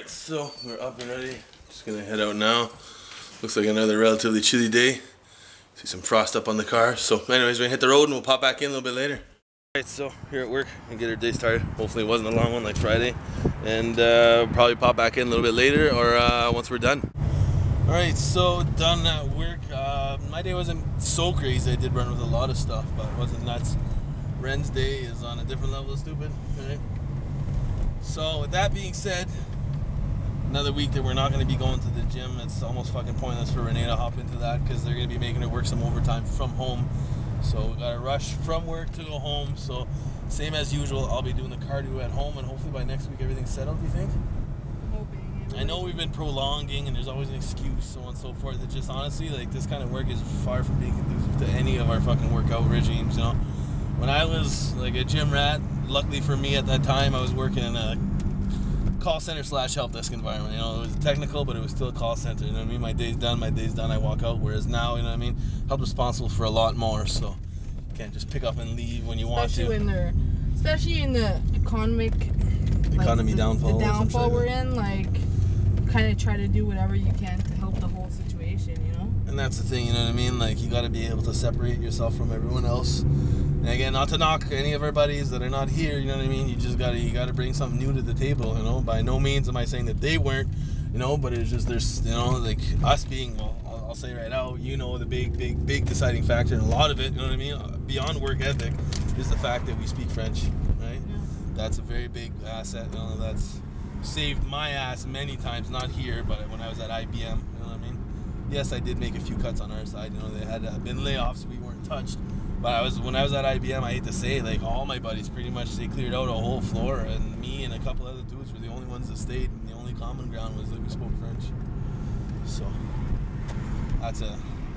Alright, so we're up and ready. Just gonna head out now. Looks like another relatively chilly day. See some frost up on the car. So anyways, we're gonna hit the road and we'll pop back in a little bit later. Alright, so here at work and get our day started. Hopefully it wasn't a long one like Friday. And probably pop back in a little bit later or once we're done. Alright, so done at work. My day wasn't so crazy. I did run with a lot of stuff, but it wasn't nuts. Ren's day is on a different level of stupid. Right? So with that being said, another week that we're not going to be going to the gym. It's almost fucking pointless for Renee to hop into that because they're going to be making her work some overtime from home. So we got to rush from work to go home. So same as usual, I'll be doing the cardio at home, and hopefully by next week everything's settled. Do you think? I'm hoping. I know we've been prolonging and there's always an excuse, so on and so forth. It's just honestly, like, this kind of work is far from being conducive to any of our fucking workout regimes, you know? When I was like a gym rat, luckily for me at that time, I was working in a call center / help desk environment. You know, it was technical, but it was still a call center. You know what I mean? My day's done, I walk out. Whereas now, you know what I mean? Held responsible for a lot more, so you can't just pick up and leave when you want to. Especially in the economy downfall. The downfall we're in, like, kind of try to do whatever you can to help the whole situation, you know? And that's the thing, you know what I mean? Like, you got to be able to separate yourself from everyone else. And again, not to knock any of our buddies that are not here, you know what I mean? You gotta bring something new to the table, you know? By no means am I saying that they weren't, you know, but it's just, there's, you know, like, us being, well, I'll say right now, you know, the big deciding factor in a lot of it, you know what I mean? Beyond work ethic is the fact that we speak French, right? Yeah. That's a very big asset, you know, that's saved my ass many times, not here, but when I was at IBM, you know what I mean? Yes, I did make a few cuts on our side, you know, they had been layoffs, we weren't touched. But when I was at IBM, I hate to say, like, all my buddies pretty much, they cleared out a whole floor, and me and a couple other dudes were the only ones that stayed, and the only common ground was that we spoke French. So that's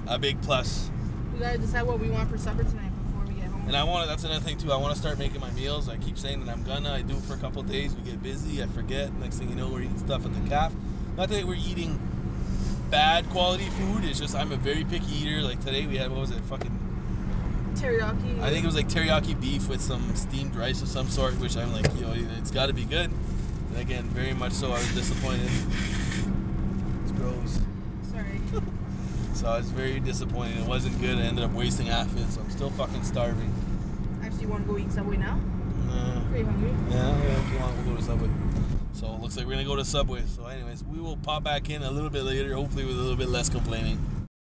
a big plus. We gotta decide what we want for supper tonight before we get home. And that's another thing too, I want to start making my meals. I keep saying that I do it for a couple of days, we get busy, I forget, next thing you know, we're eating stuff at the calf. Not that we're eating bad quality food, it's just I'm a very picky eater. Like today we had, what was it, fucking teriyaki. I think it was like teriyaki beef with some steamed rice of some sort, which I'm like, yo, it's got to be good. And again, very much so, I was disappointed. It's gross. Sorry. So I was very disappointed. It wasn't good. I ended up wasting half it, so I'm still fucking starving. Actually, you want to go eat Subway now? Pretty hungry. Yeah, if you want, we'll go to Subway. So it looks like we're going to go to Subway. So anyways, we will pop back in a little bit later, hopefully with a little bit less complaining.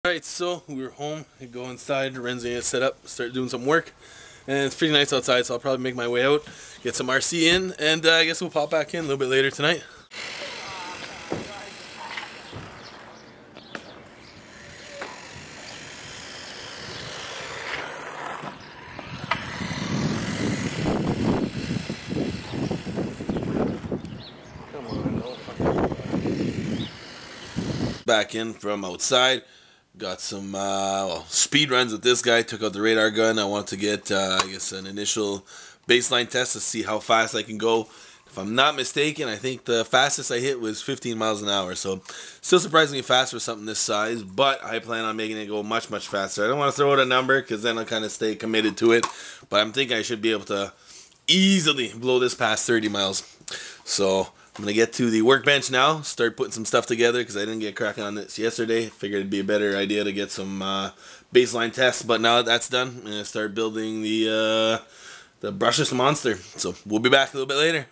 Alright, so we're home. I go inside, Ren's gonna set up, start doing some work. And it's pretty nice outside, so I'll probably make my way out, get some RC in, and I guess we'll pop back in a little bit later tonight. Come on, no fucking. Back in from outside. Got some speed runs with this guy. Took out the radar gun. I want to get, I guess, an initial baseline test to see how fast I can go. If I'm not mistaken, I think the fastest I hit was 15 miles an hour. So still surprisingly fast for something this size, but I plan on making it go much faster. I don't want to throw out a number because then I'll kind of stay committed to it. But I'm thinking I should be able to easily blow this past 30 miles. So I'm going to get to the workbench now, start putting some stuff together because I didn't get cracking on this yesterday. Figured it'd be a better idea to get some baseline tests, but now that that's done, I'm going to start building the brushless monster. So we'll be back a little bit later.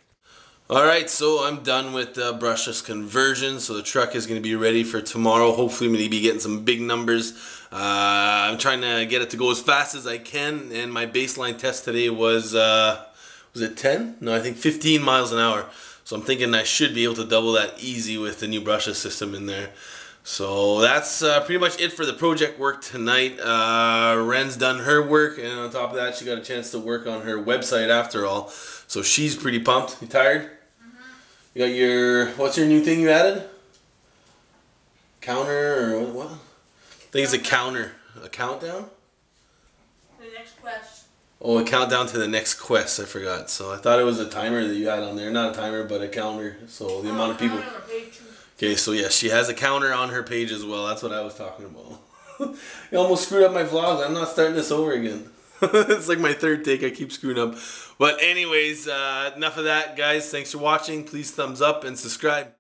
Alright, so I'm done with the brushless conversion, so the truck is going to be ready for tomorrow. Hopefully I'm going to be getting some big numbers. I'm trying to get it to go as fast as I can, and my baseline test today was it 10? No, I think 15 miles an hour. So I'm thinking I should be able to double that easy with the new brushless system in there. So that's pretty much it for the project work tonight. Ren's done her work, and on top of that, she got a chance to work on her website after all. So she's pretty pumped. You tired? Mm-hmm. You got your, what's your new thing you added? Counter or what? I think it's a counter. A countdown? The next quest. Oh, a countdown to the next quest, I forgot. So I thought it was a timer that you had on there. Not a timer, but a counter. So the amount of people. Okay, so yeah, she has a counter on her page as well. That's what I was talking about. You almost screwed up my vlog. I'm not starting this over again. It's like my third take. I keep screwing up. But anyways, enough of that, guys. Thanks for watching. Please thumbs up and subscribe.